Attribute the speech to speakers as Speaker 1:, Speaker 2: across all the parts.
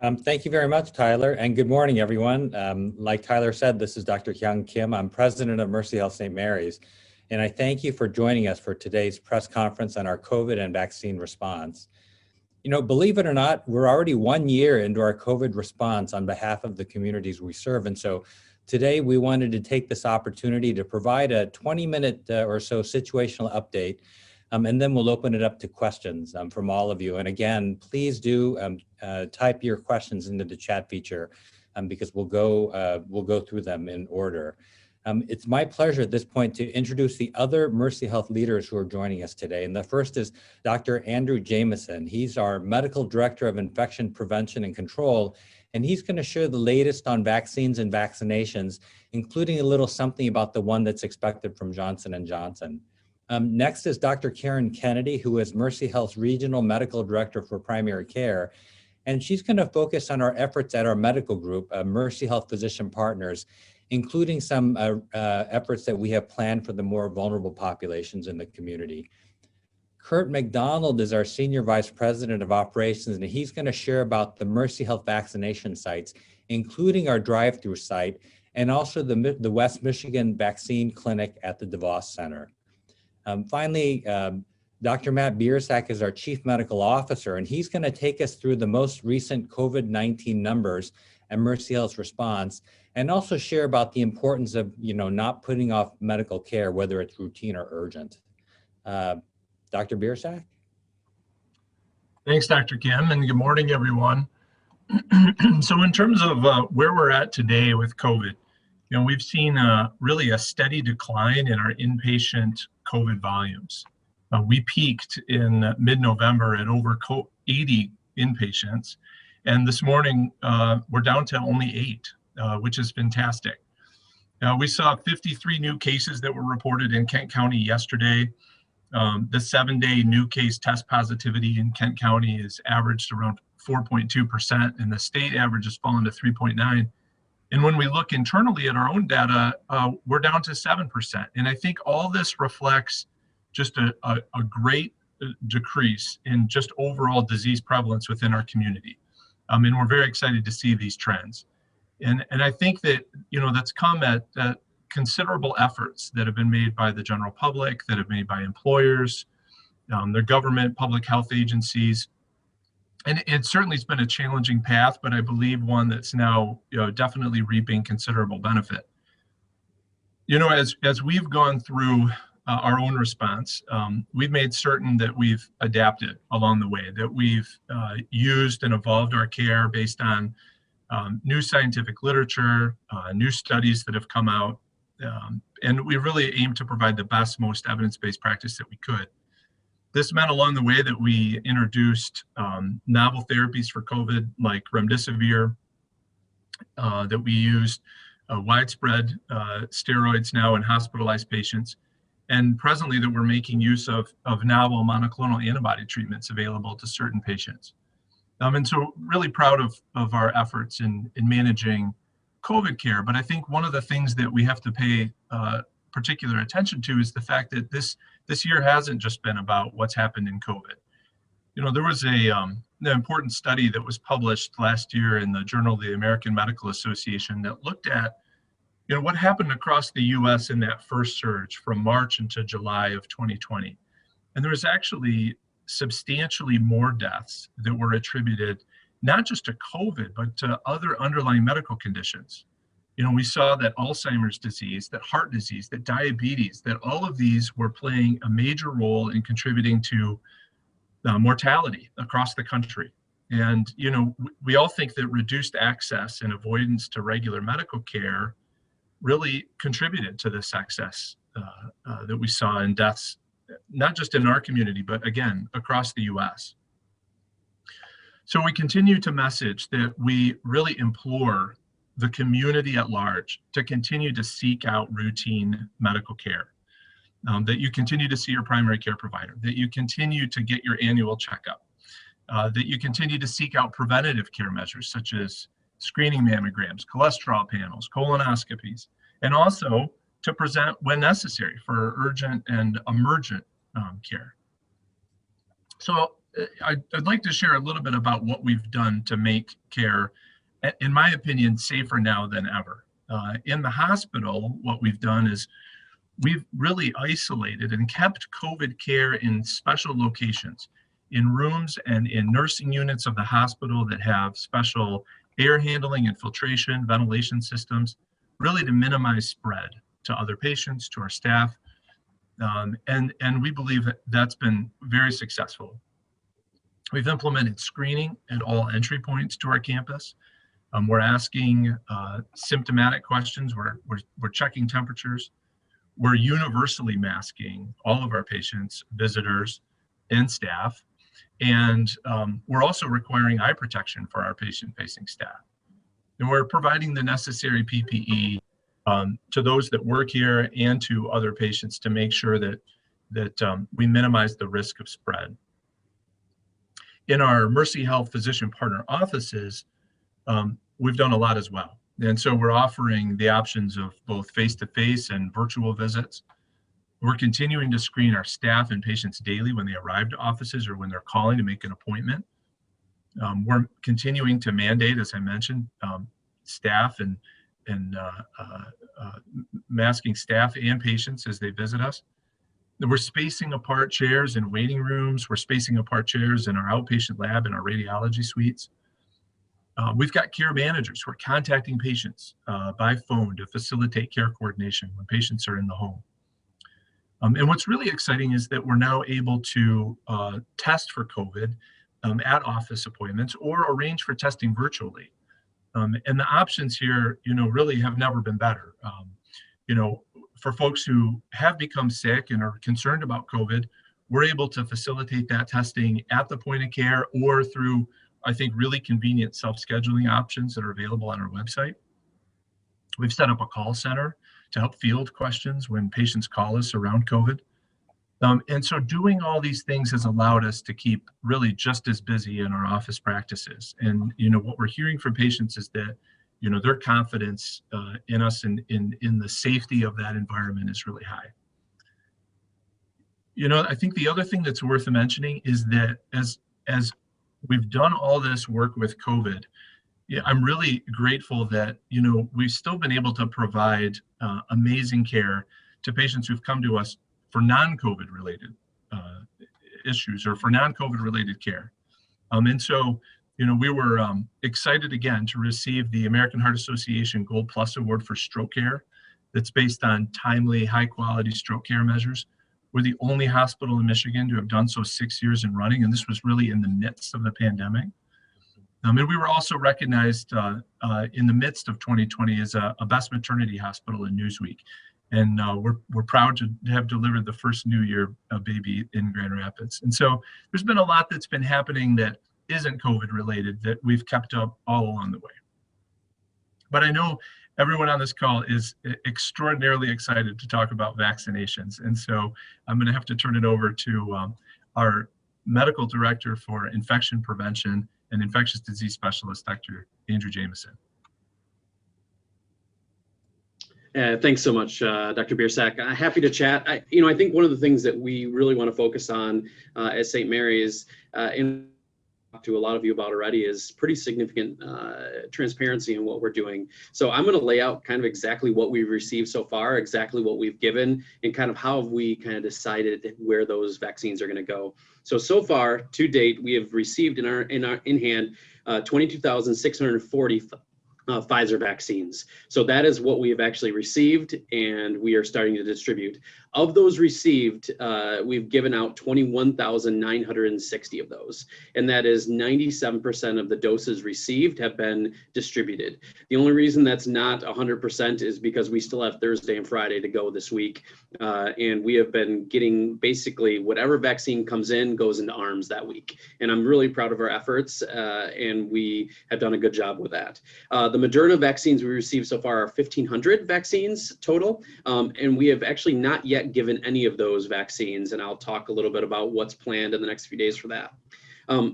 Speaker 1: Thank you very much, Tyler, and good morning, everyone. Like Tyler said, this is Dr. Hyung Kim. I'm president of Mercy Health St. Mary's, and I thank you for joining us for today's press conference on our COVID and vaccine response. You know, believe it or not, we're already 1 year into our COVID response on behalf of the communities we serve, and so today we wanted to take this opportunity to provide a 20-minute or so situational update. And then we'll open it up to questions from all of you. And again, please do type your questions into the chat feature because we'll go through them in order. It's my pleasure at this point to introduce the other Mercy Health leaders who are joining us today. And the first is Dr. Andrew Jameson. He's our Medical Director of Infection Prevention and Control, and he's going to share the latest on vaccines and vaccinations, including a little something about the one that's expected from Johnson & Johnson. Next is Dr. Karen Kennedy, who is Mercy Health's Regional Medical Director for Primary Care. And she's going to focus on our efforts at our medical group, Mercy Health Physician Partners, including some efforts that we have planned for the more vulnerable populations in the community. Kurt McDonald is our Senior Vice President of Operations, and he's going to share about the Mercy Health vaccination sites, including our drive-through site, and also the West Michigan Vaccine Clinic at the DeVos Center. Finally, Dr. Matt Biersack is our Chief Medical Officer, and he's going to take us through the most recent COVID-19 numbers and Mercy Health's response, and also share about the importance of, not putting off medical care, whether it's routine or urgent. Dr. Biersack?
Speaker 2: Thanks, Dr. Kim, and good morning, everyone. So in terms of where we're at today with COVID, we've seen really a steady decline in our inpatient COVID volumes. We peaked in mid-November at over 80 inpatients, and this morning we're down to only 8, which is fantastic. We saw 53 new cases that were reported in Kent County yesterday. The 7-day new case test positivity in Kent County is averaged around 4.2%, and the state average has fallen to 3.9%. And when we look internally at our own data, we're down to 7%. And I think all this reflects just a great decrease in just overall disease prevalence within our community. And we're very excited to see these trends. And I think that, that's come at considerable efforts that have been made by the general public, that have been made by employers, their government, public health agencies. And it certainly has been a challenging path, but I believe one that's now definitely reaping considerable benefit. As we've gone through our own response, we've made certain that we've adapted along the way, that we've used and evolved our care based on new scientific literature, new studies that have come out, and we really aim to provide the best, most evidence-based practice that we could. This meant along the way that we introduced novel therapies for COVID, like remdesivir, that we used widespread steroids now in hospitalized patients, and presently that we're making use of novel monoclonal antibody treatments available to certain patients. And so really proud of our efforts in managing COVID care. But I think one of the things that we have to pay particular attention to is the fact that this year hasn't just been about what's happened in COVID. There was an important study that was published last year in the Journal of the American Medical Association that looked at what happened across the US in that first surge from March into July of 2020. And there was actually substantially more deaths that were attributed not just to COVID, but to other underlying medical conditions. We saw that Alzheimer's disease, that heart disease, that diabetes, that all of these were playing a major role in contributing to mortality across the country. And, we all think that reduced access and avoidance to regular medical care really contributed to this excess that we saw in deaths, not just in our community, but again, across the US. So we continue to message that we really implore the community at large to continue to seek out routine medical care, that you continue to see your primary care provider, that you continue to get your annual checkup, that you continue to seek out preventative care measures such as screening mammograms, cholesterol panels, colonoscopies, and also to present when necessary for urgent and emergent care. So I'd like to share a little bit about what we've done to make care, in my opinion, safer now than ever. In the hospital, what we've done is we've really isolated and kept COVID care in special locations, in rooms and in nursing units of the hospital that have special air handling and filtration, ventilation systems, really to minimize spread to other patients, to our staff. And we believe that that's been very successful. We've implemented screening at all entry points to our campus. We're asking symptomatic questions. We're checking temperatures. We're universally masking all of our patients, visitors, and staff. And we're also requiring eye protection for our patient-facing staff. And we're providing the necessary PPE to those that work here and to other patients to make sure that we minimize the risk of spread. In our Mercy Health physician partner offices, we've done a lot as well. And so we're offering the options of both face-to-face and virtual visits. We're continuing to screen our staff and patients daily when they arrive to offices or when they're calling to make an appointment. We're continuing to mandate, as I mentioned, staff and masking staff and patients as they visit us. We're spacing apart chairs in waiting rooms. We're spacing apart chairs in our outpatient lab and our radiology suites. We've got care managers who are contacting patients by phone to facilitate care coordination when patients are in the home. And what's really exciting is that we're now able to test for COVID at office appointments or arrange for testing virtually. And the options here, really have never been better. For folks who have become sick and are concerned about COVID, we're able to facilitate that testing at the point of care or through, I think, really convenient self-scheduling options that are available on our website. We've set up a call center to help field questions when patients call us around COVID. And so doing all these things has allowed us to keep really just as busy in our office practices. And, what we're hearing from patients is that, their confidence in us and in the safety of that environment is really high. I think the other thing that's worth mentioning is that as we've done all this work with COVID, I'm really grateful that, we've still been able to provide amazing care to patients who've come to us for non-COVID related issues or for non-COVID related care. And so, we were excited again to receive the American Heart Association Gold Plus Award for stroke care that's based on timely, high quality stroke care measures. We're the only hospital in Michigan to have done so 6 years in running, and this was really in the midst of the pandemic. And we were also recognized in the midst of 2020 as a best maternity hospital in Newsweek. And we're proud to have delivered the first New Year baby in Grand Rapids. And so there's been a lot that's been happening that isn't COVID related that we've kept up all along the way. But I know everyone on this call is extraordinarily excited to talk about vaccinations. And so I'm going to have to turn it over to our medical director for infection prevention and infectious disease specialist, Dr. Andrew Jameson.
Speaker 3: Thanks so much, Dr. Biersack. Happy to chat. I think one of the things that we really want to focus on at St. Mary's, and to a lot of you about already, is pretty significant transparency in what we're doing. So I'm going to lay out kind of exactly what we've received so far, exactly what we've given, and kind of how have we kind of decided where those vaccines are going to go. So far to date, we have received in hand 22,640 Pfizer vaccines. So that is what we have actually received, and we are starting to distribute. Of those received, we've given out 21,960 of those, and that is 97% of the doses received have been distributed. The only reason that's not 100% is because we still have Thursday and Friday to go this week, and we have been getting basically whatever vaccine comes in goes into arms that week. And I'm really proud of our efforts, and we have done a good job with that. The Moderna vaccines we received so far are 1,500 vaccines total, and we have actually not yet given any of those vaccines, and I'll talk a little bit about what's planned in the next few days for that.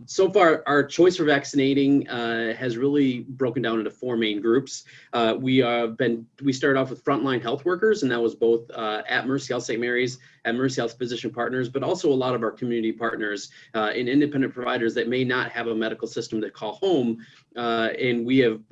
Speaker 3: So far, our choice for vaccinating has really broken down into 4 main groups. We started off with frontline health workers, and that was both at Mercy Health St. Mary's, at Mercy Health Physician Partners, but also a lot of our community partners and independent providers that may not have a medical system to call home. And we have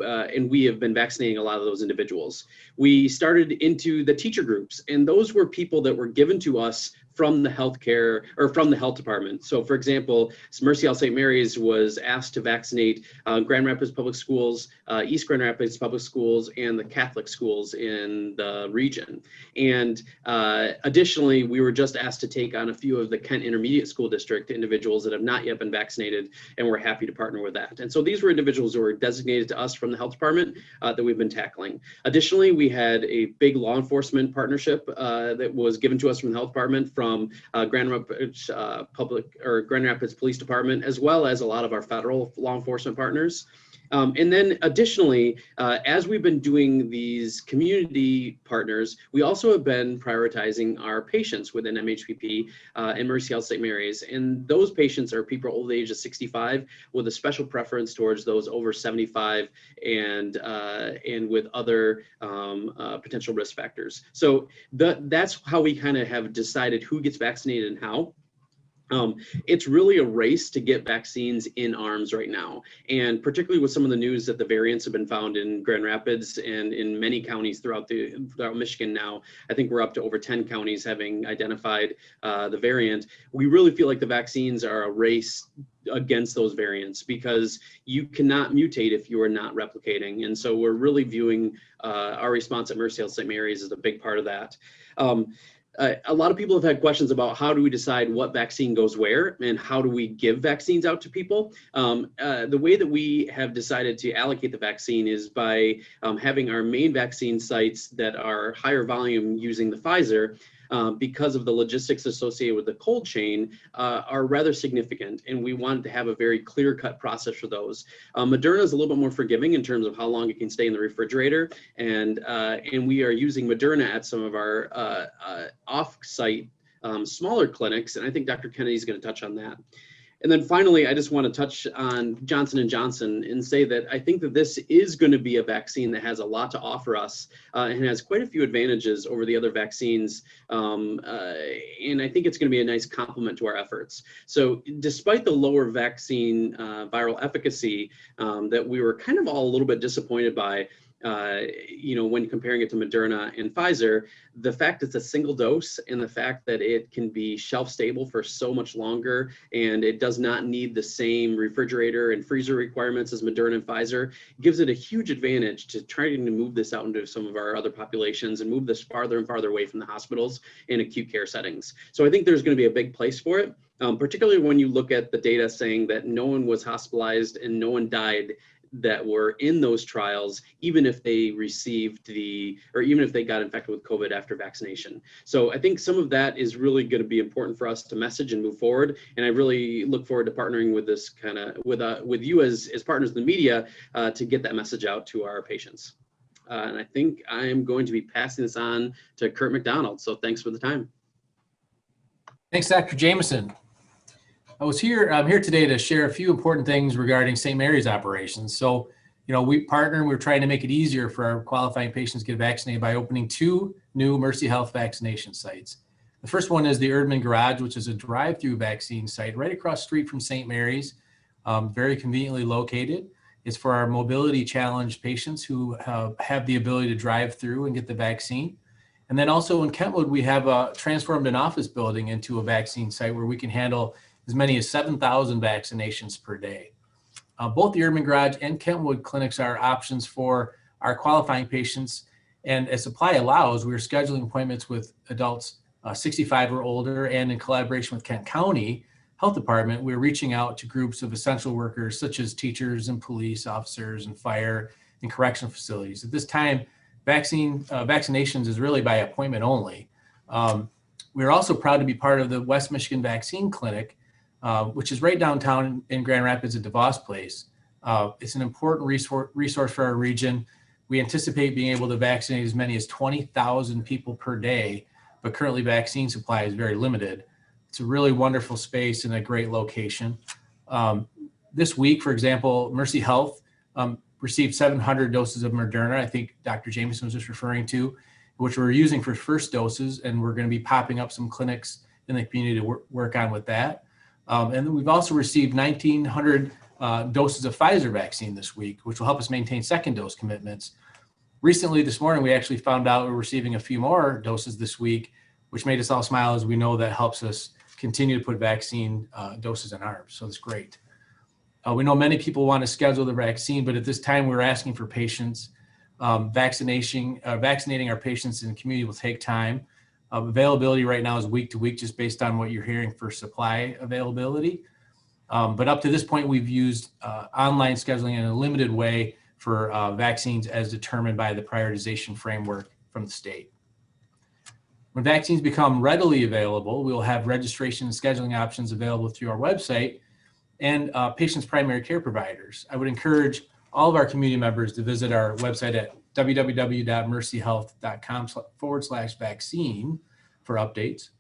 Speaker 3: been vaccinating a lot of those individuals. We started into the teacher groups, and those were people that were given to us from the healthcare or from the health department. So for example, Mercy Health St. Mary's was asked to vaccinate Grand Rapids Public Schools, East Grand Rapids Public Schools, and the Catholic schools in the region. And additionally, we were just asked to take on a few of the Kent Intermediate School District individuals that have not yet been vaccinated, and we're happy to partner with that. And so these were individuals who were designated to us from the health department that we've been tackling. Additionally, we had a big law enforcement partnership that was given to us from the health department from Grand Rapids Grand Rapids Police Department, as well as a lot of our federal law enforcement partners. And then additionally, as we've been doing these community partners, we also have been prioritizing our patients within MHPP and Mercy Health St. Mary's. And those patients are people over the age of 65 with a special preference towards those over 75 and with other potential risk factors. So that's how we kind of have decided who gets vaccinated and how. It's really a race to get vaccines in arms right now. And particularly with some of the news that the variants have been found in Grand Rapids and in many counties throughout Michigan now, I think we're up to over 10 counties having identified the variant. We really feel like the vaccines are a race against those variants because you cannot mutate if you are not replicating. And so we're really viewing our response at Mercy Health St. Mary's as a big part of that. A lot of people have had questions about how do we decide what vaccine goes where and how do we give vaccines out to people. The way that we have decided to allocate the vaccine is by having our main vaccine sites that are higher volume using the Pfizer. Because of the logistics associated with the cold chain are rather significant, and we wanted to have a very clear-cut process for those. Moderna is a little bit more forgiving in terms of how long it can stay in the refrigerator, and we are using Moderna at some of our off-site smaller clinics, and I think Dr. Kennedy is going to touch on that. And then finally, I just want to touch on Johnson & Johnson and say that I think that this is going to be a vaccine that has a lot to offer us and has quite a few advantages over the other vaccines. And I think it's going to be a nice complement to our efforts. So despite the lower vaccine viral efficacy that we were kind of all a little bit disappointed by, when comparing it to Moderna and Pfizer, the fact it's a single dose and the fact that it can be shelf stable for so much longer and it does not need the same refrigerator and freezer requirements as Moderna and Pfizer gives it a huge advantage to trying to move this out into some of our other populations and move this farther and farther away from the hospitals in acute care settings. So I think there's going to be a big place for it, particularly when you look at the data saying that no one was hospitalized and no one died that were in those trials, even if they received even if they got infected with COVID after vaccination. So I think some of that is really going to be important for us to message and move forward. And I really look forward to partnering with this with you as partners in the media to get that message out to our patients. And I think I'm going to be passing this on to Kurt McDonald. So thanks for the time.
Speaker 4: Thanks, Dr. Jameson. I'm here today to share a few important things regarding St. Mary's operations. So, we partner and we're trying to make it easier for our qualifying patients to get vaccinated by opening 2 new Mercy Health vaccination sites. The first one is the Erdman Garage, which is a drive-through vaccine site right across the street from St. Mary's, very conveniently located. It's for our mobility challenged patients who have the ability to drive through and get the vaccine. And then also in Kentwood, we have transformed an office building into a vaccine site where we can handle as many as 7,000 vaccinations per day. Both the Erdman Garage and Kentwood clinics are options for our qualifying patients. And as supply allows, we're scheduling appointments with adults 65 or older, and in collaboration with Kent County Health Department, we're reaching out to groups of essential workers such as teachers and police officers and fire and correctional facilities. At this time, vaccinations is really by appointment only. We're also proud to be part of the West Michigan Vaccine Clinic, which is right downtown in Grand Rapids at DeVos Place. It's an important resource for our region. We anticipate being able to vaccinate as many as 20,000 people per day, but currently vaccine supply is very limited. It's a really wonderful space and a great location. This week, for example, Mercy Health received 700 doses of Moderna, I think Dr. Jameson was just referring to, which we're using for first doses, and we're going to be popping up some clinics in the community to work on with that. And then we've also received 1,900 doses of Pfizer vaccine this week, which will help us maintain second dose commitments. Recently, this morning, we actually found out we're receiving a few more doses this week, which made us all smile, as we know that helps us continue to put vaccine doses in arms. So it's great. We know many people want to schedule the vaccine, but at this time we're asking for patience. Vaccinating our patients in the community will take time. Availability right now is week to week, just based on what you're hearing for supply availability. But up to this point, we've used online scheduling in a limited way for vaccines as determined by the prioritization framework from the state. When vaccines become readily available, we will have registration and scheduling options available through our website and patients' primary care providers. I would encourage all of our community members to visit our website at www.mercyhealth.com/vaccine for updates.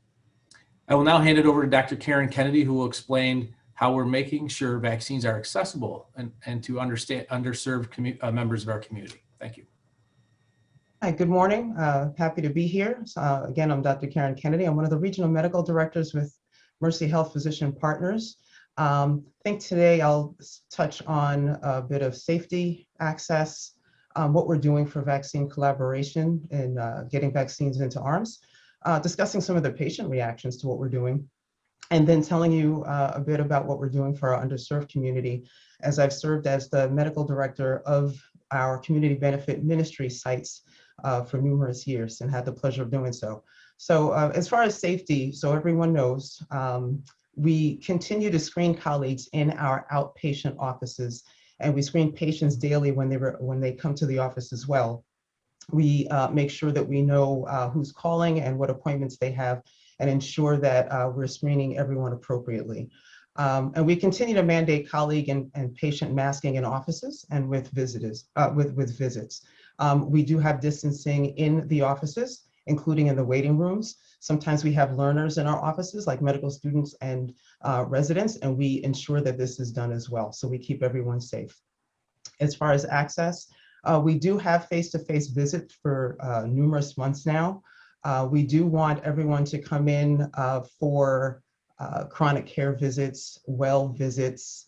Speaker 4: I will now hand it over to Dr. Karen Kennedy, who will explain how we're making sure vaccines are accessible and to understand underserved members of our community. Thank you.
Speaker 5: Hi, good morning. Happy to be here. Again, I'm Dr. Karen Kennedy. I'm one of the regional medical directors with Mercy Health Physician Partners. I think today I'll touch on a bit of safety, access, what we're doing for vaccine collaboration and getting vaccines into arms, discussing some of the patient reactions to what we're doing, and then telling you a bit about what we're doing for our underserved community, as I've served as the medical director of our community benefit ministry sites for numerous years and had the pleasure of doing so. So as far as safety, so everyone knows, we continue to screen colleagues in our outpatient offices, and we screen patients daily when they come to the office as well. We make sure that we know who's calling and what appointments they have, and ensure that we're screening everyone appropriately. And we continue to mandate colleague and patient masking in offices and with visits. We do have distancing in the offices, including in the waiting rooms. Sometimes we have learners in our offices, like medical students and residents, and we ensure that this is done as well. So we keep everyone safe. As far as access, we do have face-to-face visits for numerous months now. We do want everyone to come in for chronic care visits, well visits,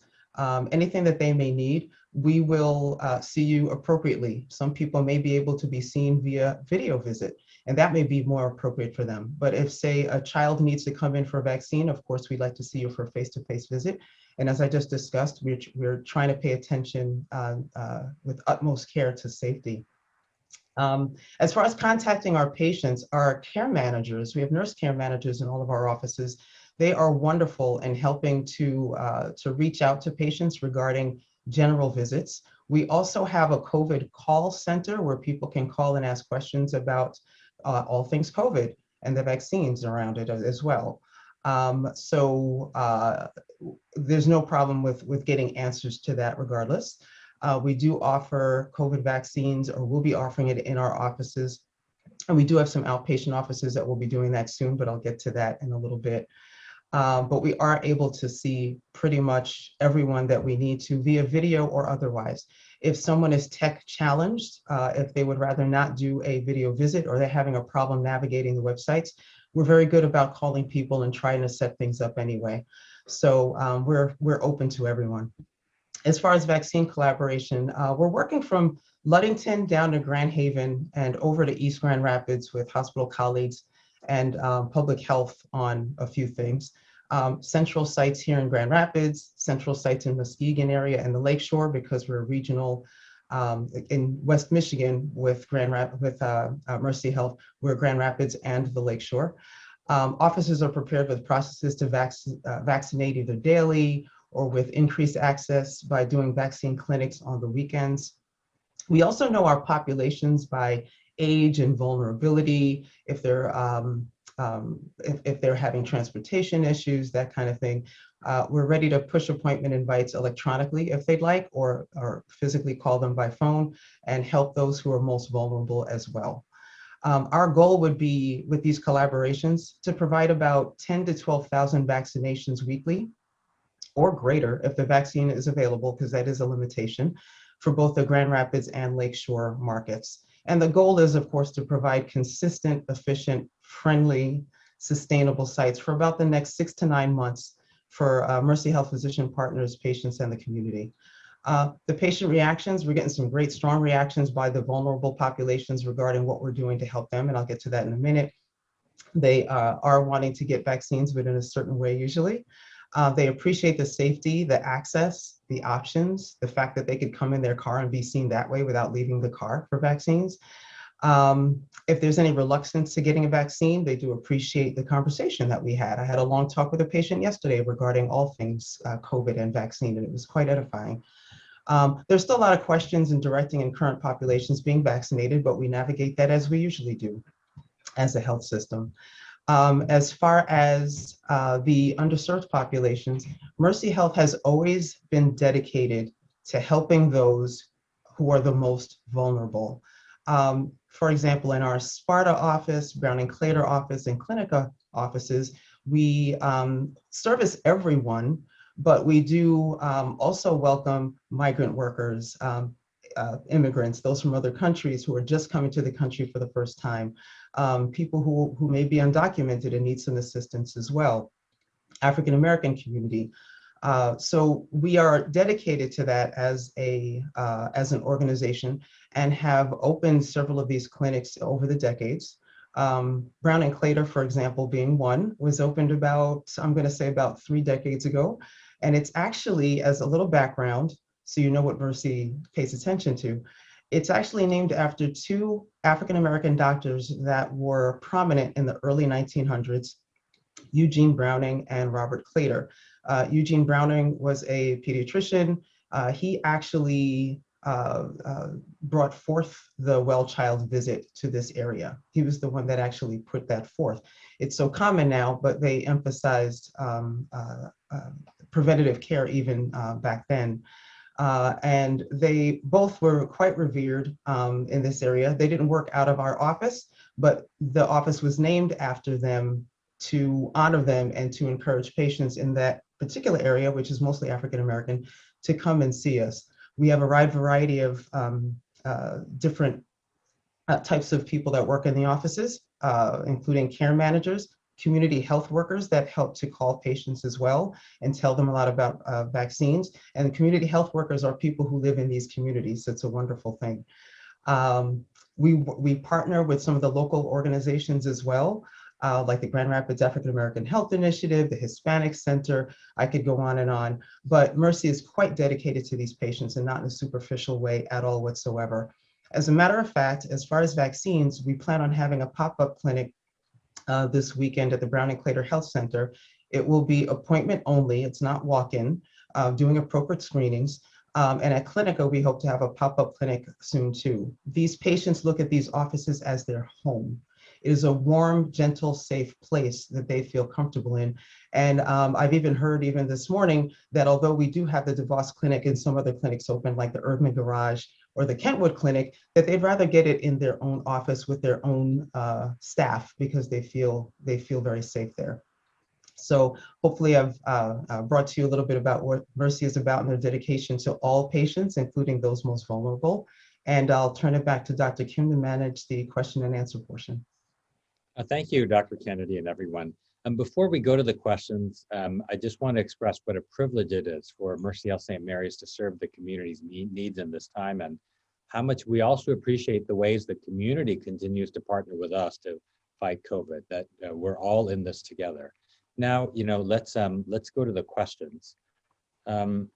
Speaker 5: anything that they may need. We will see you appropriately. Some people may be able to be seen via video visit, and that may be more appropriate for them. But if, say, a child needs to come in for a vaccine, of course, we'd like to see you for a face-to-face visit. And as I just discussed, we're trying to pay attention with utmost care to safety. As far as contacting our patients, our care managers, we have nurse care managers in all of our offices. They are wonderful in helping to reach out to patients regarding general visits. We also have a COVID call center where people can call and ask questions about all things COVID and the vaccines around it as well. So there's no problem with getting answers to that regardless. We do offer COVID vaccines, or we'll be offering it in our offices. And we do have some outpatient offices that will be doing that soon, but I'll get to that in a little bit. But we are able to see pretty much everyone that we need to via video or otherwise. If someone is tech challenged, if they would rather not do a video visit, or they're having a problem navigating the websites, we're very good about calling people and trying to set things up anyway. So we're open to everyone. As far as vaccine collaboration, we're working from Ludington down to Grand Haven and over to East Grand Rapids with hospital colleagues and public health on a few things. Central sites here in Grand Rapids, central sites in Muskegon area and the Lakeshore, because we're regional in West Michigan with Mercy Health, we're Grand Rapids and the Lakeshore. Offices are prepared with processes to vaccinate either daily or with increased access by doing vaccine clinics on the weekends. We also know our populations by age and vulnerability, if they're having transportation issues, that kind of thing. We're ready to push appointment invites electronically if they'd like, or physically call them by phone and help those who are most vulnerable as well. Our goal would be, with these collaborations, to provide about 10 to 12,000 vaccinations weekly. or greater if the vaccine is available, because that is a limitation for both the Grand Rapids and Lakeshore markets. And the goal is, of course, to provide consistent, efficient, friendly, sustainable sites for about the next 6 to 9 months for Mercy Health physician partners, patients, and the community. The patient reactions, we're getting some great strong reactions by the vulnerable populations regarding what we're doing to help them, and I'll get to that in a minute. They are wanting to get vaccines, but in a certain way usually. They appreciate the safety, the access, the options, the fact that they could come in their car and be seen that way without leaving the car for vaccines. If there's any reluctance to getting a vaccine, they do appreciate the conversation that we had. I had a long talk with a patient yesterday regarding all things COVID and vaccine, and it was quite edifying. There's still a lot of questions in directing and current populations being vaccinated, but we navigate that as we usually do as a health system. As far as the underserved populations, Mercy Health has always been dedicated to helping those who are the most vulnerable. For example, in our Sparta office, Brown and Claytor office, and Clinica offices, we service everyone, but we do also welcome migrant workers, immigrants, those from other countries who are just coming to the country for the first time, people who may be undocumented and need some assistance as well, African American community. So we are dedicated to that as an organization and have opened several of these clinics over the decades. Brown and Claytor, for example, being one, was opened about, I'm going to say about 3 decades ago. And it's actually, as a little background, so you know what Mercy pays attention to, it's actually named after 2 African American doctors that were prominent in the early 1900s, Eugene Browning and Robert Claytor. Eugene Browning was a pediatrician. He actually brought forth the well child visit to this area. He was the one that actually put that forth. It's so common now, but they emphasized preventative care even back then. And they both were quite revered in this area. They didn't work out of our office, but the office was named after them to honor them and to encourage patients in that particular area, which is mostly African American, to come and see us. We have a wide variety of different types of people that work in the offices, including care managers, community health workers that help to call patients as well and tell them a lot about vaccines. And community health workers are people who live in these communities, so it's a wonderful thing. We partner with some of the local organizations as well, like the Grand Rapids African American Health Initiative, the Hispanic Center. I could go on, but Mercy is quite dedicated to these patients and not in a superficial way at all whatsoever. As a matter of fact, as far as vaccines, we plan on having a pop-up clinic this weekend at the Brown and Claytor Health Center. It will be appointment only, it's not walk-in, doing appropriate screenings. And at Clinica, we hope to have a pop-up clinic soon too. These patients look at these offices as their home. It is a warm, gentle, safe place that they feel comfortable in. And I've even heard even this morning that although we do have the DeVos Clinic and some other clinics open, like the Erdman Garage or the Kentwood Clinic, that they'd rather get it in their own office with their own staff because they feel very safe there. So hopefully I've brought to you a little bit about what Mercy is about and their dedication to all patients, including those most vulnerable. And I'll turn it back to Dr. Kim to manage the question and answer portion.
Speaker 1: Thank you, Dr. Kennedy and everyone. Before we go to the questions, I just want to express what a privilege it is for Mercy Health St. Mary's to serve the community's needs in this time, and how much we also appreciate the ways the community continues to partner with us to fight COVID, that we're all in this together. Now, let's go to the questions. The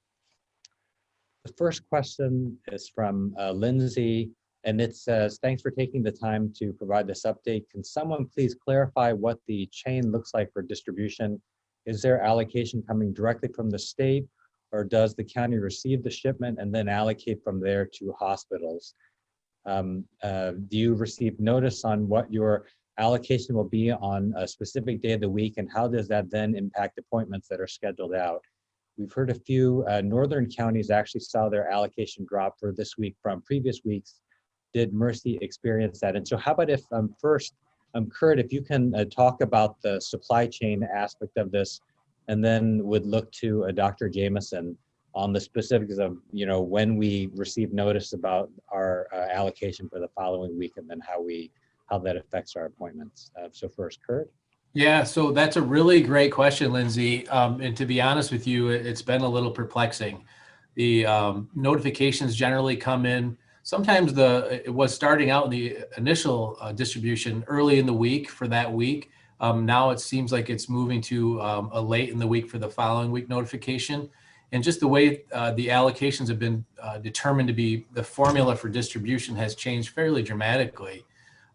Speaker 1: first question is from Lindsay, and it says, thanks for taking the time to provide this update. Can someone please clarify what the chain looks like for distribution? Is there allocation coming directly from the state, or does the county receive the shipment and then allocate from there to hospitals? Do you receive notice on what your allocation will be on a specific day of the week, and how does that then impact appointments that are scheduled out? We've heard a few northern counties actually saw their allocation drop for this week from previous weeks. Did Mercy experience that? And so how about if first, Kurt, if you can talk about the supply chain aspect of this, and then would look to Dr. Jameson on the specifics of, when we receive notice about our allocation for the following week, and then how that affects our appointments. So first, Kurt.
Speaker 4: Yeah, so that's a really great question, Lindsay. And to be honest with you, it's been a little perplexing. The notifications generally come in. Sometimes it was starting out in the initial distribution early in the week for that week. Now it seems like it's moving to a late in the week for the following week notification. And just the way the allocations have been determined to be, the formula for distribution has changed fairly dramatically.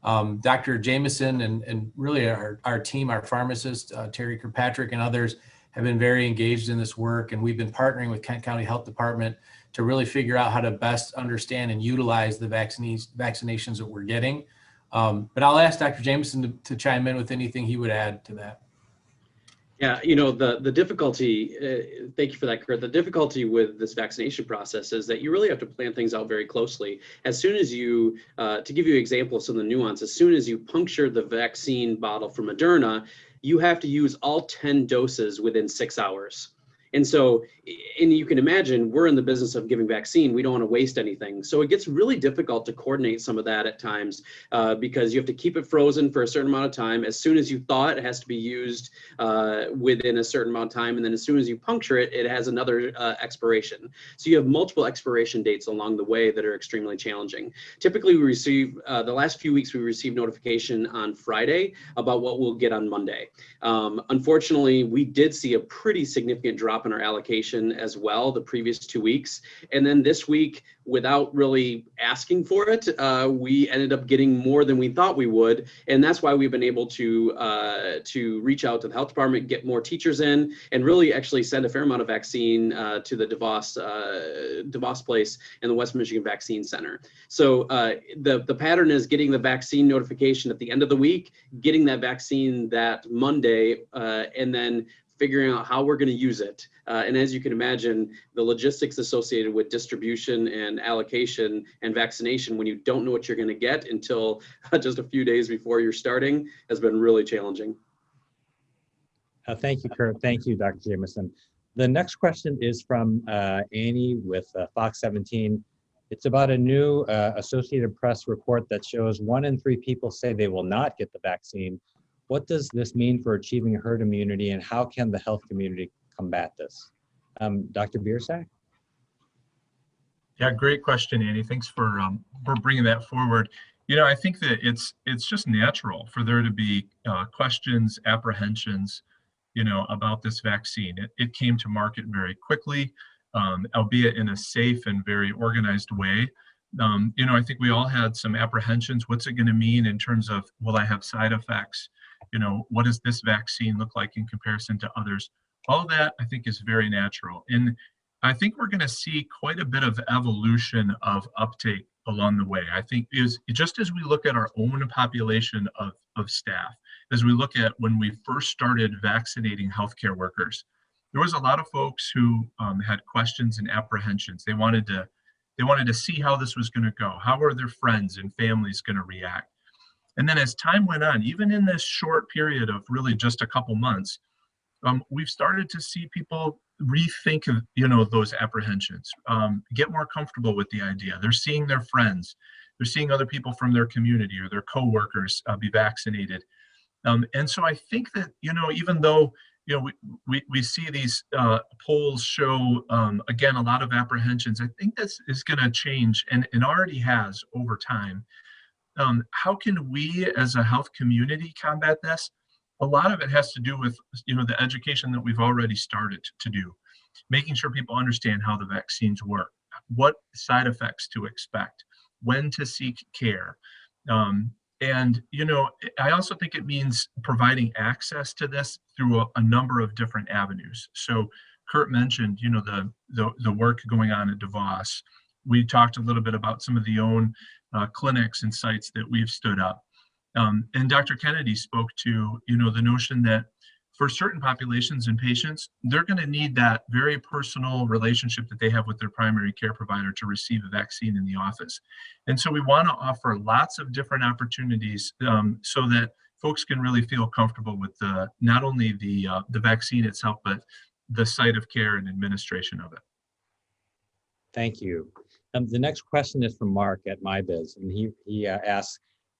Speaker 4: Dr. Jameson and really our team, our pharmacist, Terry Kirkpatrick and others have been very engaged in this work. And we've been partnering with Kent County Health Department to really figure out how to best understand and utilize the vaccinations that we're getting. But I'll ask Dr. Jameson to chime in with anything he would add to that.
Speaker 3: Yeah, the difficulty, thank you for that, Kurt. The difficulty with this vaccination process is that you really have to plan things out very closely. As soon as you, to give you an example of some of the nuance, as soon as you puncture the vaccine bottle for Moderna, you have to use all 10 doses within 6 hours. And so, and you can imagine, we're in the business of giving vaccine. We don't want to waste anything. So it gets really difficult to coordinate some of that at times because you have to keep it frozen for a certain amount of time. As soon as you thaw it, it has to be used within a certain amount of time. And then as soon as you puncture it, it has another expiration. So you have multiple expiration dates along the way that are extremely challenging. Typically, we receive, the last few weeks, we received notification on Friday about what we'll get on Monday. Unfortunately, we did see a pretty significant drop in our allocation as well the previous 2 weeks. And then this week, without really asking for it, we ended up getting more than we thought we would. And that's why we've been able to reach out to the health department, get more teachers in, and really actually send a fair amount of vaccine to the DeVos Place and the West Michigan Vaccine Center. So the pattern is getting the vaccine notification at the end of the week, getting that vaccine that Monday, and then figuring out how we're going to use it. And as you can imagine, the logistics associated with distribution and allocation and vaccination when you don't know what you're going to get until just a few days before you're starting has been really challenging.
Speaker 1: Thank you, Kurt. Thank you, Dr. Jameson. The next question is from Annie with Fox 17. It's about a new Associated Press report that shows 1 in 3 people say they will not get the vaccine. What does this mean for achieving herd immunity, and how can the health community combat this? Dr. Biersack?
Speaker 2: Yeah, great question, Annie. Thanks for bringing that forward. I think that it's just natural for there to be questions, apprehensions, about this vaccine. It came to market very quickly, albeit in a safe and very organized way. I think we all had some apprehensions. What's it going to mean in terms of, will I have side effects? What does this vaccine look like in comparison to others? All that I think is very natural. And I think we're going to see quite a bit of evolution of uptake along the way. I think just as we look at our own population of staff, as we look at when we first started vaccinating healthcare workers, there was a lot of folks who had questions and apprehensions. They wanted to see how this was going to go. How are their friends and families going to react? And then as time went on, even in this short period of really just a couple months, we've started to see people rethink those apprehensions, get more comfortable with the idea. They're seeing their friends, they're seeing other people from their community or their coworkers be vaccinated. And so I think that, even though we see these polls show, again, a lot of apprehensions, I think this is going to change and already has over time. How can we as a health community combat this? A lot of it has to do with the education that we've already started to do, making sure people understand how the vaccines work, what side effects to expect, when to seek care. And I also think it means providing access to this through a number of different avenues. So Kurt mentioned the work going on at DeVos. We talked a little bit about some of the own clinics and sites that we've stood up. And Dr. Kennedy spoke to, the notion that for certain populations and patients, they're going to need that very personal relationship that they have with their primary care provider to receive a vaccine in the office. And so we want to offer lots of different opportunities so that folks can really feel comfortable with not only the vaccine itself, but the site of care and administration of it.
Speaker 1: Thank you. The next question is from Mark at MyBiz, and he asks,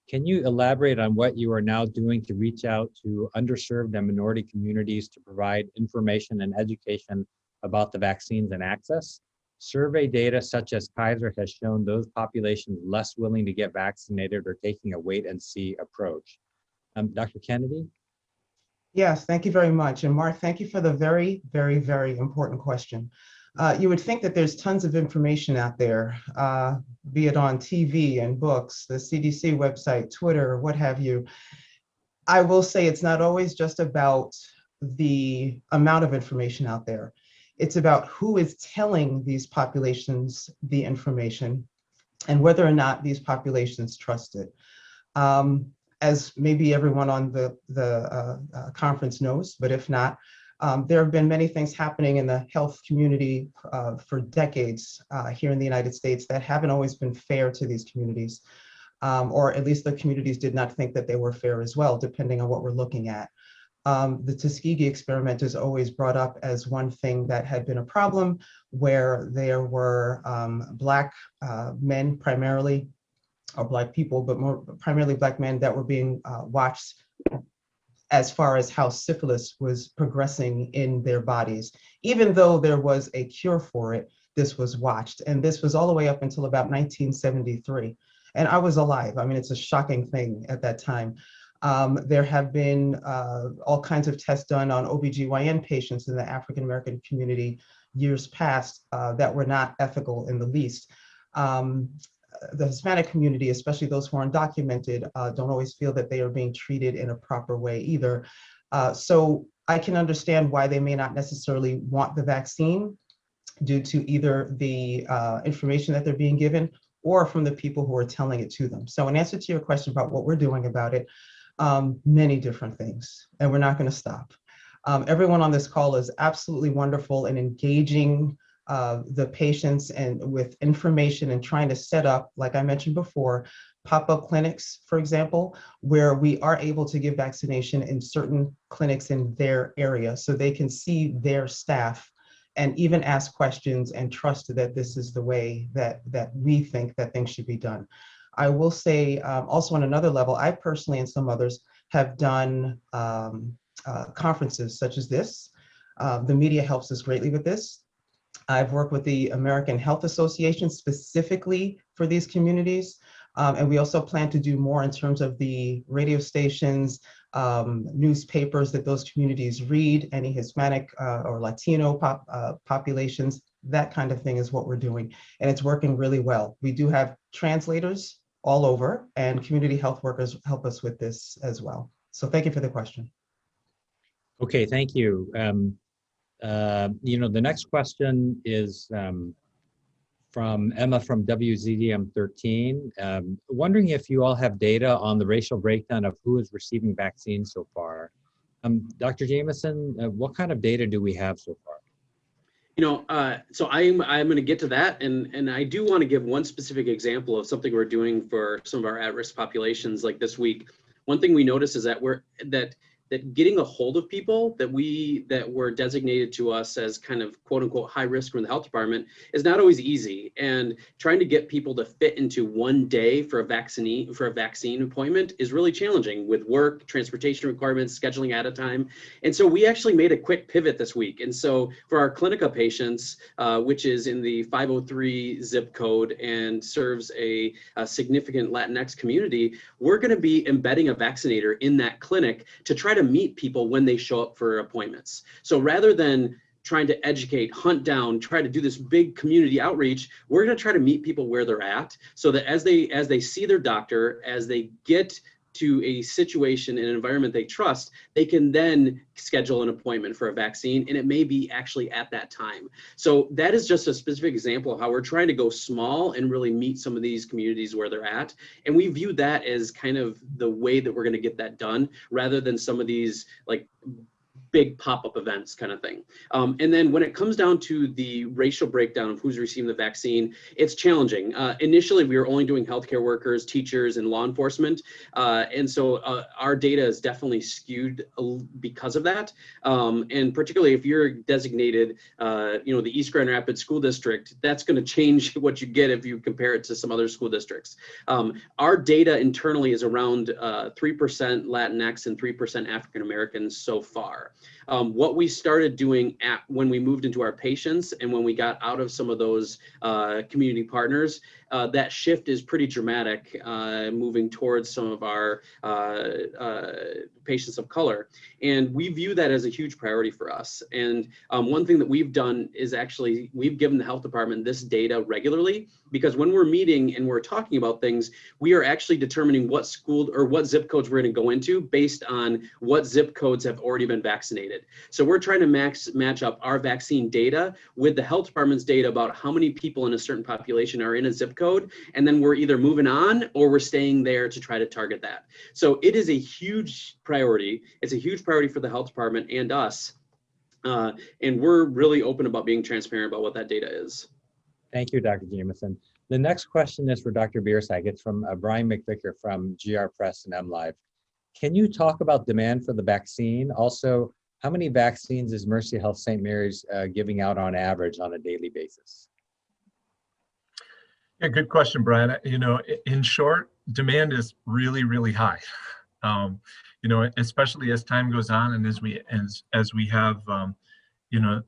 Speaker 1: can you elaborate on what you are now doing to reach out to underserved and minority communities to provide information and education about the vaccines and access? Survey data such as Kaiser has shown those populations less willing to get vaccinated or taking a wait and see approach. Dr. Kennedy?
Speaker 5: Yes, thank you very much. And Mark, thank you for the very, very, very important question. You would think that there's tons of information out there, be it on TV and books, the CDC website, Twitter, what have you. I will say it's not always just about the amount of information out there. It's about who is telling these populations the information and whether or not these populations trust it. As maybe everyone on the conference knows, but if not, there have been many things happening in the health community for decades here in the United States that haven't always been fair to these communities, or at least the communities did not think that they were fair as well, depending on what we're looking at. The Tuskegee experiment is always brought up as one thing that had been a problem, where there were Black men primarily, or Black people, but more primarily Black men that were being watched as far as how syphilis was progressing in their bodies. Even though there was a cure for it, this was watched. And this was all the way up until about 1973. And I was alive. I mean, it's a shocking thing at that time. There have been all kinds of tests done on OBGYN patients in the African-American community years past that were not ethical in the least. The Hispanic community, especially those who are undocumented, don't always feel that they are being treated in a proper way either. So I can understand why they may not necessarily want the vaccine due to either the information that they're being given or from the people who are telling it to them. So in answer to your question about what we're doing about it, many different things, and we're not going to stop. Everyone on this call is absolutely wonderful in engaging the patients and with information and trying to set up, like I mentioned before, pop-up clinics, for example, where we are able to give vaccination in certain clinics in their area so they can see their staff and even ask questions and trust that this is the way that we think that things should be done. I will say also on another level, I personally and some others have done conferences such as this. The media helps us greatly with this. I've worked with the American Health Association specifically for these communities. And we also plan to do more in terms of the radio stations, newspapers that those communities read, any Hispanic or Latino populations, that kind of thing is what we're doing. And it's working really well. We do have translators all over, and community health workers help us with this as well. So thank you for the question.
Speaker 1: Okay, thank you. The next question is from Emma from WZDM 13. Wondering if you all have data on the racial breakdown of who is receiving vaccines so far. Dr. Jameson, what kind of data do we have so far?
Speaker 3: So I'm going to get to that, and I do want to give one specific example of something we're doing for some of our at-risk populations, like this week. One thing we notice is that that getting a hold of people that were designated to us as kind of quote unquote high risk from the health department is not always easy. And trying to get people to fit into one day for a vaccine appointment is really challenging with work, transportation requirements, scheduling at a time. And so we actually made a quick pivot this week. And so for our Clinica patients, which is in the 503 zip code and serves a significant Latinx community, we're going to be embedding a vaccinator in that clinic to try to meet people when they show up for appointments. So rather than trying to educate, hunt down, try to do this big community outreach, we're going to try to meet people where they're at, so that as they see their doctor, as they get to a situation in an environment they trust, they can then schedule an appointment for a vaccine, and it may be actually at that time. So that is just a specific example of how we're trying to go small and really meet some of these communities where they're at. And we view that as kind of the way that we're going to get that done, rather than some of these like big pop-up events kind of thing. And then when it comes down to the racial breakdown of who's receiving the vaccine, it's challenging. Initially, we were only doing healthcare workers, teachers, and law enforcement. And so our data is definitely skewed because of that. And particularly if you're designated, you know, the East Grand Rapids School District, that's going to change what you get if you compare it to some other school districts. Our data internally is around 3% Latinx and 3% African Americans so far. What we started doing when we moved into our patients and when we got out of some of those community partners, that shift is pretty dramatic, moving towards some of our patients of color. And we view that as a huge priority for us. And one thing that we've done is actually we've given the health department this data regularly, because when we're meeting and we're talking about things, we are actually determining what school or what zip codes we're going to go into based on what zip codes have already been vaccinated. So we're trying to match up our vaccine data with the health department's data about how many people in a certain population are in a zip code. And then we're either moving on or we're staying there to try to target that. So it is a huge priority. It's a huge priority for the health department and us. And we're really open about being transparent about what that data is.
Speaker 1: Thank you, Dr. Jameson. The next question is for Dr. Biersack. It's from Brian McVicker from GR Press and MLive. Can you talk about demand for the vaccine? Also, how many vaccines is Mercy Health St. Mary's giving out on average on a daily basis?
Speaker 2: Yeah, good question, Brian. You know, in short, demand is really, really high. You know, especially as time goes on and as we have, you know,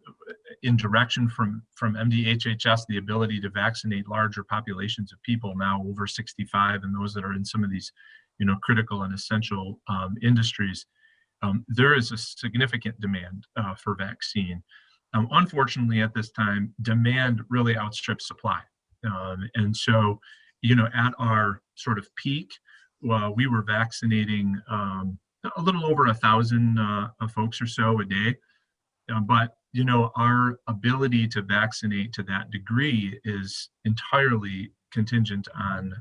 Speaker 2: in direction from MDHHS, the ability to vaccinate larger populations of people now over 65 and those that are in some of these, you know, critical and essential industries, there is a significant demand for vaccine. Unfortunately, at this time, demand really outstrips supply. And so, you know, at our sort of peak, we were vaccinating a little over 1,000 folks or so a day. But, you know, our ability to vaccinate to that degree is entirely contingent on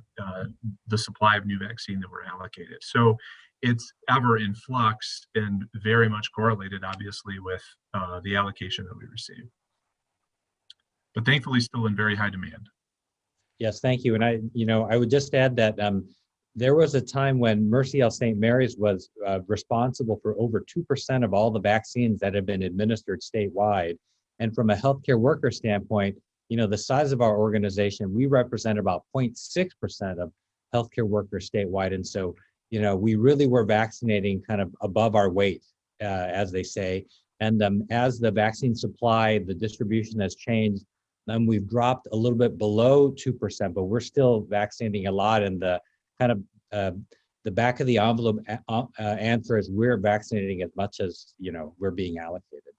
Speaker 2: the supply of new vaccine that we're allocated. So it's ever in flux and very much correlated, obviously, with the allocation that we receive. But thankfully, still in very high demand.
Speaker 1: Yes, thank you. And I would just add that there was a time when Mercy Health St. Mary's was responsible for over 2% of all the vaccines that have been administered statewide. And from a healthcare worker standpoint, you know, the size of our organization, we represent about 0.6% of healthcare workers statewide. And so, you know, we really were vaccinating kind of above our weight, as they say. And as the vaccine supply, the distribution has changed, we've dropped a little bit below 2%, but we're still vaccinating a lot. And the kind of the back of the envelope answer is we're vaccinating as much as, you know, we're being allocated.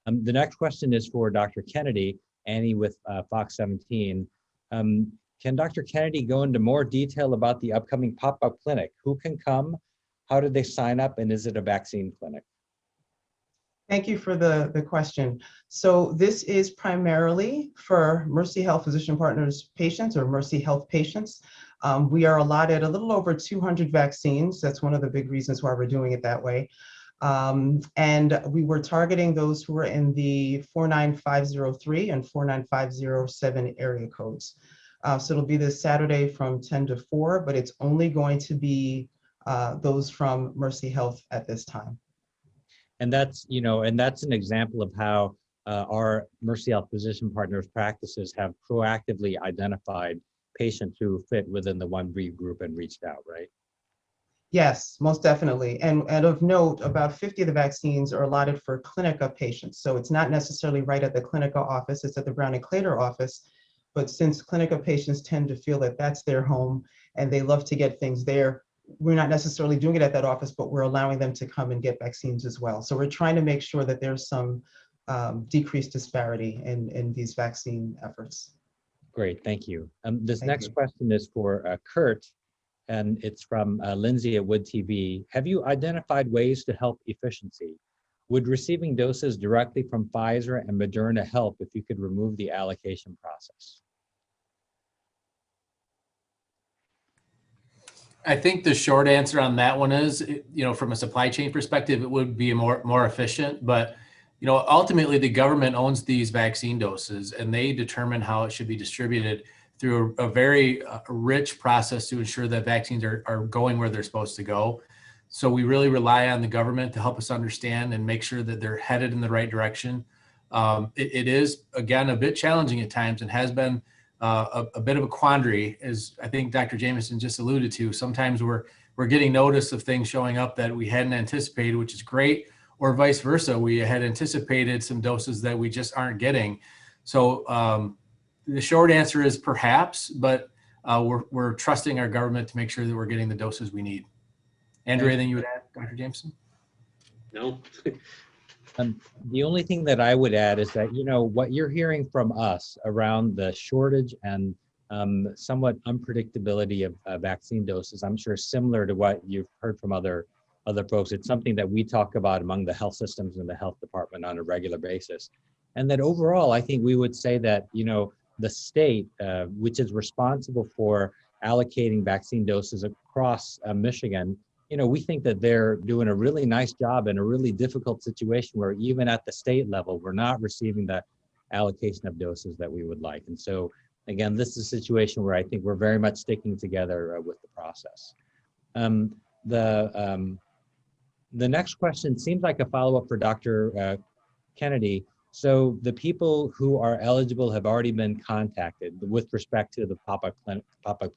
Speaker 1: The next question is for Dr. Kennedy, Annie with Fox 17. Can Dr. Kennedy go into more detail about the upcoming pop-up clinic? Who can come? How do they sign up? And is it a vaccine clinic?
Speaker 5: Thank you for the question. So this is primarily for Mercy Health Physician Partners patients or Mercy Health patients. We are allotted a little over 200 vaccines. That's one of the big reasons why we're doing it that way. And we were targeting those who were in the 49503 and 49507 area codes. So it'll be this Saturday from 10 to 4, but it's only going to be those from Mercy Health at this time.
Speaker 1: And that's, you know, and that's an example of how our Mercy Health Physician Partners practices have proactively identified patients who fit within the 1B group and reached out, right?
Speaker 5: Yes, most definitely. And of note, about 50 of the vaccines are allotted for Clinica patients. So it's not necessarily right at the Clinica office, it's at the Brown and Claytor office. But since Clinica patients tend to feel that that's their home and they love to get things there, we're not necessarily doing it at that office, but we're allowing them to come and get vaccines as well. So we're trying to make sure that there's some decreased disparity in these vaccine efforts.
Speaker 1: Great, thank you. This next question is for Kurt, and it's from Lindsay at Wood TV. Have you identified ways to help efficiency? Would receiving doses directly from Pfizer and Moderna help if you could remove the allocation process?
Speaker 4: I think the short answer on that one is, from a supply chain perspective, it would be more efficient. But, ultimately the government owns these vaccine doses and they determine how it should be distributed through a very rich process to ensure that vaccines are going where they're supposed to go. So we really rely on the government to help us understand and make sure that they're headed in the right direction. It is, again, a bit challenging at times and has been a bit of a quandary, as I think Dr. Jameson just alluded to. Sometimes we're getting notice of things showing up that we hadn't anticipated, which is great, or vice versa. We had anticipated some doses that we just aren't getting. So the short answer is perhaps, but we're trusting our government to make sure that we're getting the doses we need. Andrew, anything you would add, Dr. Jameson?
Speaker 3: No.
Speaker 1: The only thing that I would add is that, what you're hearing from us around the shortage and somewhat unpredictability of vaccine doses, I'm sure similar to what you've heard from other folks. It's something that we talk about among the health systems and the health department on a regular basis. And that overall, I think we would say that, the state, which is responsible for allocating vaccine doses across Michigan, we think that they're doing a really nice job in a really difficult situation where even at the state level, we're not receiving the allocation of doses that we would like. And so, again, this is a situation where I think we're very much sticking together with the process. The next question seems like a follow-up for Dr. Kennedy. So the people who are eligible have already been contacted with respect to the Popup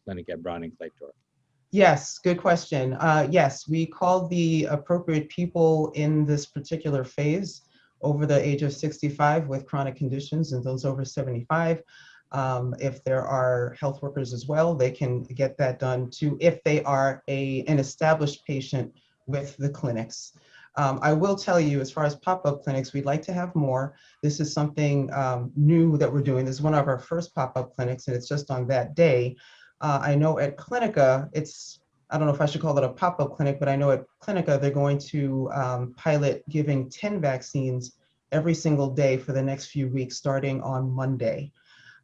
Speaker 1: clinic at Browning Claytor.
Speaker 5: Yes, good question. Yes, we called the appropriate people in this particular phase over the age of 65 with chronic conditions and those over 75. If there are health workers as well, they can get that done too if they are an established patient with the clinics. I will tell you, as far as pop-up clinics, we'd like to have more. This is something new that we're doing. This is one of our first pop-up clinics, and it's just on that day. I know at Clinica, I don't know if I should call it a pop-up clinic, but I know at Clinica, they're going to pilot giving 10 vaccines every single day for the next few weeks, starting on Monday.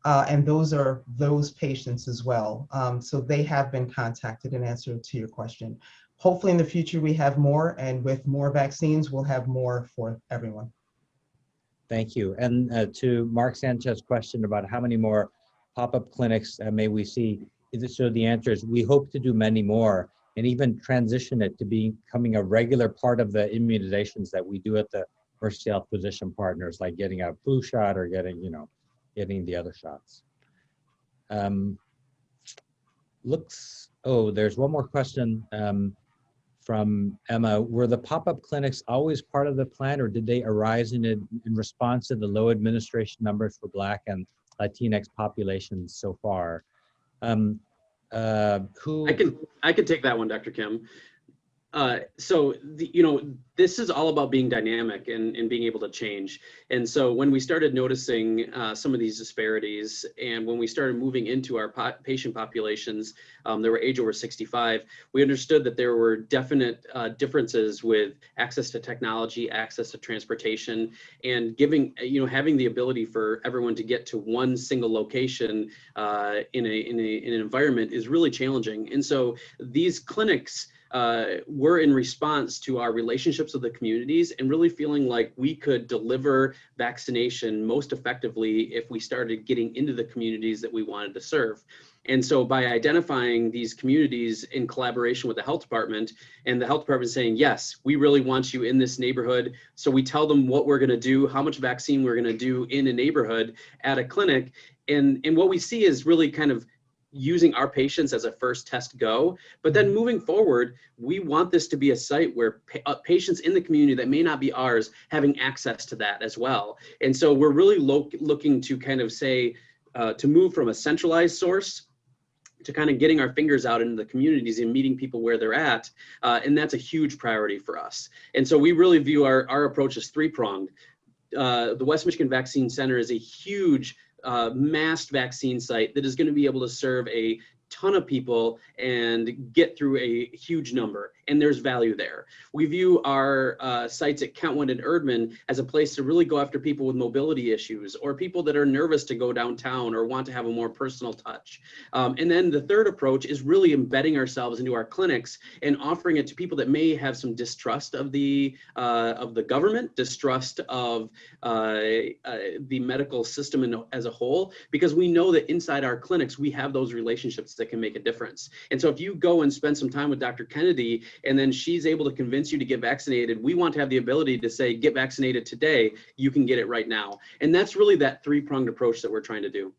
Speaker 5: And those are those patients as well. So they have been contacted in answer to your question. Hopefully in the future, we have more, and with more vaccines, we'll have more for everyone.
Speaker 1: Thank you. And to Mark Sanchez's question about how many more pop-up clinics may we see, so the answer is we hope to do many more and even transition it to becoming a regular part of the immunizations that we do at the Mercy Health physician partners, like getting a flu shot or getting the other shots. There's one more question from Emma. Were the pop-up clinics always part of the plan, or did they arise in response to the low administration numbers for Black and Latinx populations so far?
Speaker 3: I can take that one, Dr. Kim. So this is all about being dynamic and being able to change. And so when we started noticing some of these disparities, and when we started moving into our patient populations that were age over 65, we understood that there were definite differences with access to technology, access to transportation, and having the ability for everyone to get to one single location in an environment is really challenging. And so these clinics were in response to our relationships with the communities and really feeling like we could deliver vaccination most effectively if we started getting into the communities that we wanted to serve. And so by identifying these communities in collaboration with the health department, and the health department saying, yes, we really want you in this neighborhood. So we tell them what we're going to do, how much vaccine we're going to do in a neighborhood at a clinic. And what we see is really kind of using our patients as a first test go, but then moving forward, we want this to be a site where patients in the community that may not be ours having access to that as well. And so we're really looking to kind of say, to move from a centralized source to kind of getting our fingers out into the communities and meeting people where they're at. And that's a huge priority for us. And so we really view our approach as three-pronged. The West Michigan Vaccine Center is a huge massed vaccine site that is going to be able to serve a ton of people and get through a huge number, and there's value there. We view our sites at Kentwood and Erdman as a place to really go after people with mobility issues or people that are nervous to go downtown or want to have a more personal touch. And then the third approach is really embedding ourselves into our clinics and offering it to people that may have some distrust of the government, distrust of the medical system as a whole, because we know that inside our clinics we have those relationships that can make a difference. And so if you go and spend some time with Dr. Kennedy and then she's able to convince you to get vaccinated, we want to have the ability to say, get vaccinated today, you can get it right now. And that's really that three-pronged approach that we're trying to do.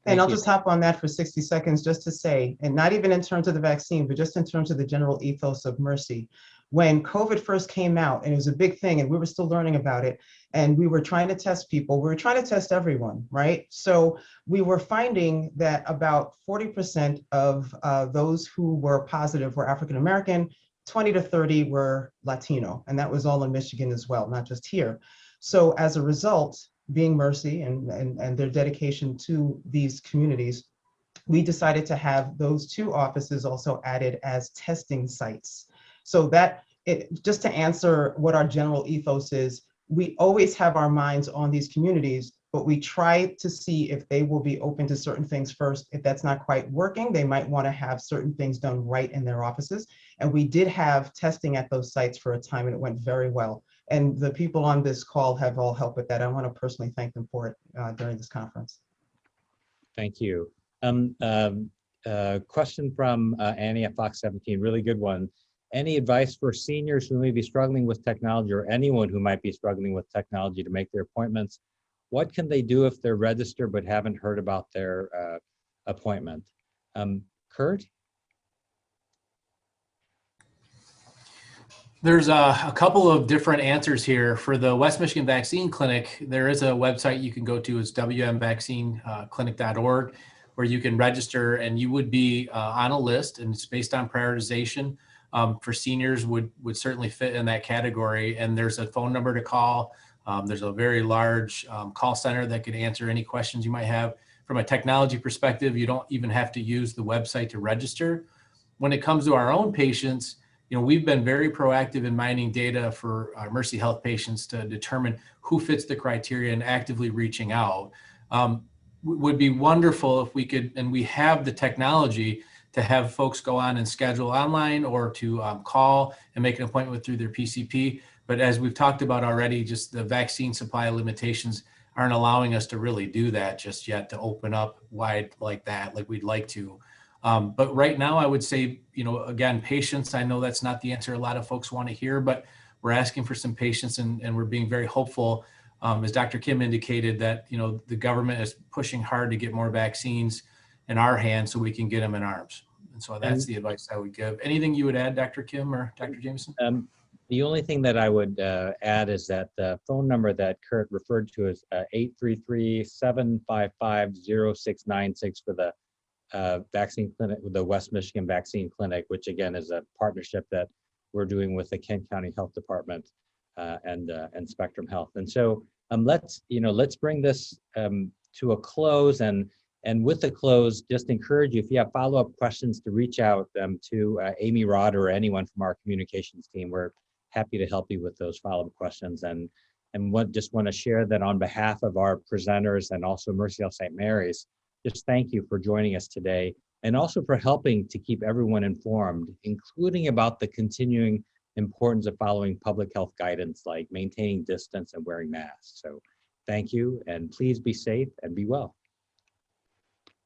Speaker 5: And I'll just hop on that for 60 seconds just to say, and not even in terms of the vaccine, but just in terms of the general ethos of Mercy. When COVID first came out, and it was a big thing, and we were still learning about it, and we were trying to test people, we were trying to test everyone, right? So we were finding that about 40% of those who were positive were African American, 20 to 30 were Latino, and that was all in Michigan as well, not just here. So as a result, being Mercy and their dedication to these communities, we decided to have those two offices also added as testing sites. So that, just to answer what our general ethos is, we always have our minds on these communities, but we try to see if they will be open to certain things first. If that's not quite working, they might want to have certain things done right in their offices. And we did have testing at those sites for a time, and it went very well. And the people on this call have all helped with that. I want to personally thank them for it during this conference.
Speaker 1: Thank you. Question from Annie at Fox 17, really good one. Any advice for seniors who may be struggling with technology, or anyone who might be struggling with technology to make their appointments? What can they do if they're registered but haven't heard about their appointment? Kurt?
Speaker 4: There's a couple of different answers here. For the West Michigan Vaccine Clinic, there is a website you can go to. It's wmvaccineclinic.org, where you can register, and you would be on a list, and it's based on prioritization. For seniors would certainly fit in that category, and there's a phone number to call. There's a very large call center that could answer any questions you might have. From a technology perspective, you don't even have to use the website to register. When it comes to our own patients, we've been very proactive in mining data for our Mercy Health patients to determine who fits the criteria and actively reaching out. Would be wonderful if we could, and we have the technology to have folks go on and schedule online or to call and make an appointment through their PCP. But as we've talked about already, just the vaccine supply limitations aren't allowing us to really do that just yet, to open up wide like that, like we'd like to. But right now, I would say, again, patience. I know that's not the answer a lot of folks want to hear, but we're asking for some patience, and we're being very hopeful, as Dr. Kim indicated, that the government is pushing hard to get more vaccines in our hands so we can get them in arms. And so that's the advice I would give. Anything you would add, Dr. Kim or Dr. Jameson?
Speaker 1: The only thing that I would add is that the phone number that Kurt referred to is 833-755-0696 for the vaccine clinic, the West Michigan Vaccine Clinic, which again is a partnership that we're doing with the Kent County Health Department and Spectrum Health. And so let's bring this to a close, and with the close, just encourage you, if you have follow-up questions, to reach out to Amy Rod or anyone from our communications team. We're happy to help you with those follow-up questions. And just want to share that on behalf of our presenters and also Mercy Health St. Mary's, just thank you for joining us today, and also for helping to keep everyone informed, including about the continuing importance of following public health guidance like maintaining distance and wearing masks. So thank you, and please be safe and be well.